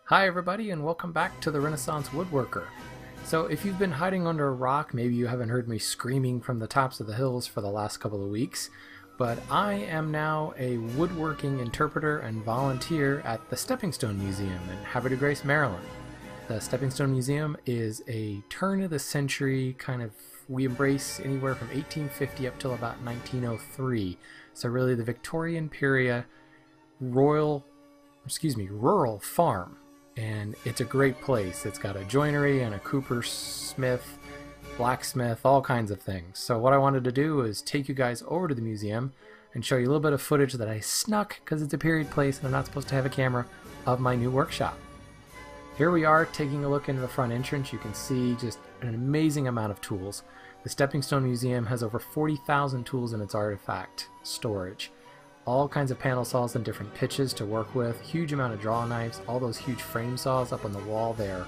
Hi everybody and welcome back to the Renaissance Woodworker. So if you've been hiding under a rock, maybe you haven't heard me screaming from the tops of the hills for the last couple of weeks, but I am now a woodworking interpreter and volunteer at the Steppingstone Museum in Havre de Grace, Maryland. The Steppingstone Museum is a turn-of-the-century kind of, we embrace anywhere from 1850 up till about 1903. So really the Victorian period rural farm. And it's a great place. It's got a joinery and a coopersmith, blacksmith, all kinds of things. So what I wanted to do is take you guys over to the museum and show you a little bit of footage that I snuck, because it's a period place and I'm not supposed to have a camera, of my new workshop. Here we are taking a look into the front entrance. You can see just an amazing amount of tools. The Steppingstone Museum has over 40,000 tools in its artifact storage. All kinds of panel saws in different pitches to work with, huge amount of draw knives, all those huge frame saws up on the wall there.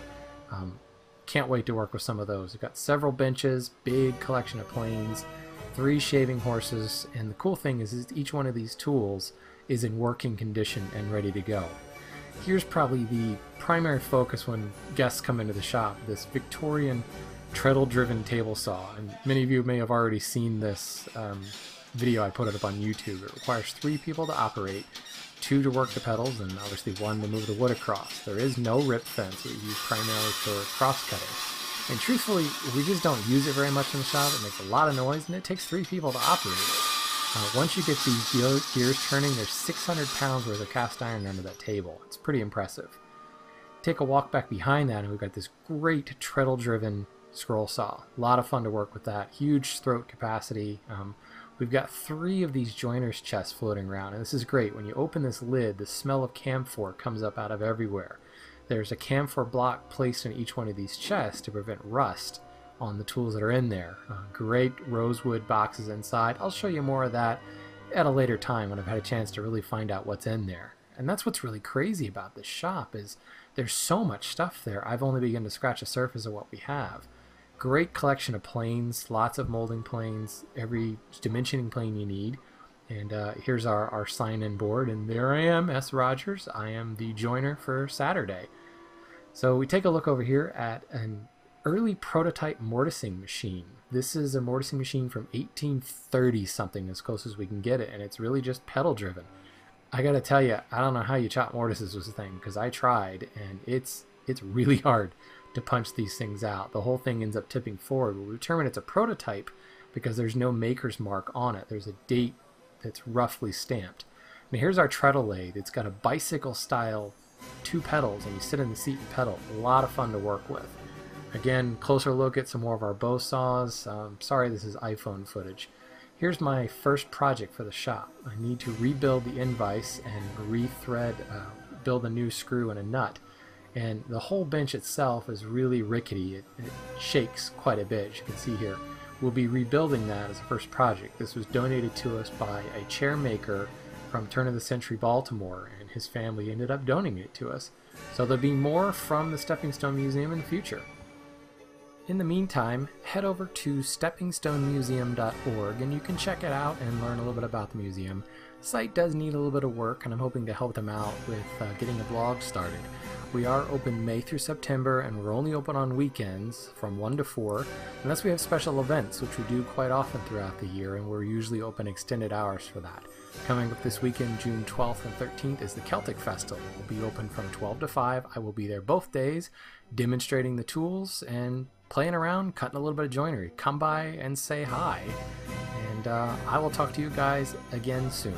Can't wait to work with some of those. We've got several benches, big collection of planes, 3 shaving horses, and the cool thing is each one of these tools is in working condition and ready to go. Here's probably the primary focus when guests come into the shop, this Victorian treadle-driven table saw. And many of you may have already seen this video. I put it up on YouTube. It requires 3 people to operate, 2 to work the pedals, and obviously 1 to move the wood across. There is no rip fence. We use primarily for cross-cutting. And truthfully, we just don't use it very much in the shop. It makes a lot of noise, and it takes 3 people to operate it. Once you get these gears turning, there's 600 pounds worth of cast iron under that table. It's pretty impressive. Take a walk back behind that, and we've got this great treadle-driven scroll saw. A lot of fun to work with that. Huge throat capacity. We've got 3 of these joiner's chests floating around, and this is great. When you open this lid, the smell of camphor comes up out of everywhere. There's a camphor block placed in each one of these chests to prevent rust on the tools that are in there. Great rosewood boxes inside. I'll show you more of that at a later time when I've had a chance to really find out what's in there. And that's what's really crazy about this shop, is there's so much stuff there. I've only begun to scratch the surface of what we have. Great collection of planes, lots of molding planes, every dimensioning plane you need. And here's our sign-in board, and there I am, S. Rogers. I am the joiner for Saturday. So we take a look over here at an early prototype mortising machine. This is a mortising machine from 1830 something, as close as we can get it, and it's really just pedal driven. I gotta tell you, I don't know how you chop mortises was a thing, because I tried, and it's really hard to punch these things out. The whole thing ends up tipping forward. We'll determine it's a prototype because there's no maker's mark on it. There's a date that's roughly stamped. Now here's our treadle lathe. It's got a bicycle style 2 pedals, and you sit in the seat and pedal. A lot of fun to work with. Again, closer look at some more of our bow saws. Sorry, this is iPhone footage. Here's my first project for the shop. I need to rebuild the end vise and rethread, build a new screw and a nut. And the whole bench itself is really rickety. It shakes quite a bit, as you can see here. We'll be rebuilding that as a first project. This was donated to us by a chair maker from turn-of-the-century Baltimore, and his family ended up donating it to us. So there'll be more from the Steppingstone Museum in the future. In the meantime, head over to steppingstonemuseum.org and you can check it out and learn a little bit about the museum. The site does need a little bit of work, and I'm hoping to help them out with getting a blog started. We are open May through September, and we're only open on weekends from 1 to 4, unless we have special events, which we do quite often throughout the year, and we're usually open extended hours for that. Coming up this weekend, June 12th and 13th, is the Celtic Festival. We'll be open from 12 to 5. I will be there both days, demonstrating the tools and playing around, cutting a little bit of joinery. Come by and say hi, and I will talk to you guys again soon.